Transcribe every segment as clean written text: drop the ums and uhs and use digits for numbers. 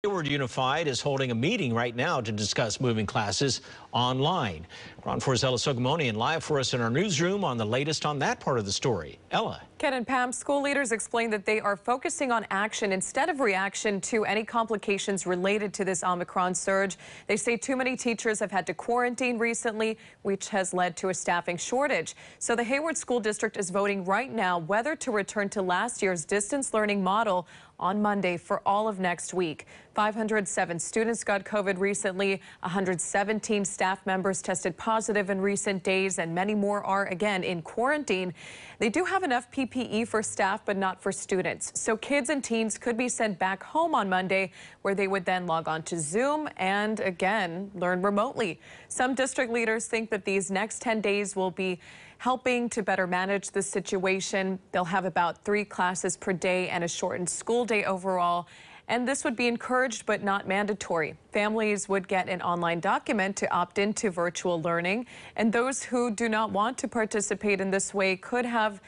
Hayward Unified is holding a meeting right now to discuss moving classes online. Ron Ella Sogomonian live for us in our newsroom on the latest on that part of the story. Ella. Ken and Pam, school leaders explained that they are focusing on action instead of reaction to any complications related to this Omicron surge. They say too many teachers have had to quarantine recently, which has led to a staffing shortage. So the Hayward School District is voting right now whether to return to last year's distance learning model on Monday for all of next week. 507 students got COVID recently, 117 staff members tested positive in recent days, and many more are again in quarantine. They do have enough PPE for staff, but not for students. So kids and teens could be sent back home on Monday, where they would then log on to Zoom and again learn remotely. Some district leaders think that these next 10 days will be helping to better manage the situation. They'll have about 3 classes per day and a shortened school day overall. And this would be encouraged but not mandatory. Families would get an online document to opt into virtual learning, and those who do not want to participate in this way could have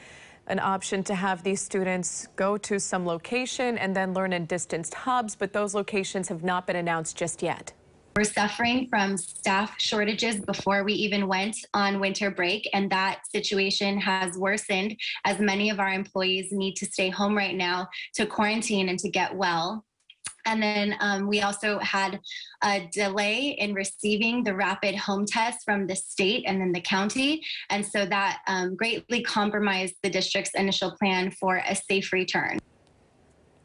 an option to have these students go to some location and then learn in distanced hubs, but those locations have not been announced just yet. We're suffering from staff shortages before we even went on winter break, and that situation has worsened as many of our employees need to stay home right now to quarantine and to get well. And then we also had a delay in receiving the rapid home test from the state and then the county. And so that greatly compromised the district's initial plan for a safe return.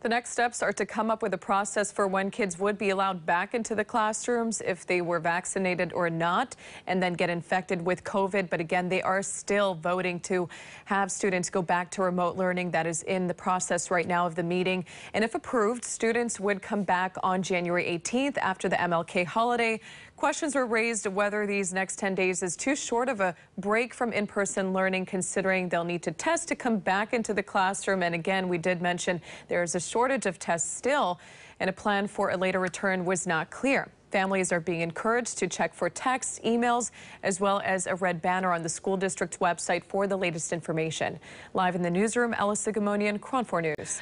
The next steps are to come up with a process for when kids would be allowed back into the classrooms if they were vaccinated or not, and then get infected with COVID. But again, they are still voting to have students go back to remote learning. That is in the process right now of the meeting. And if approved, students would come back on January 18th after the MLK holiday. Questions were raised whether these next 10 days is too short of a break from in-person learning, considering they'll need to test to come back into the classroom. And again, we did mention there is a shortage of tests still, and a plan for a later return was not clear. Families are being encouraged to check for texts, emails, as well as a red banner on the school district's website for the latest information. Live in the newsroom, Sogomonian, KRON 4 News.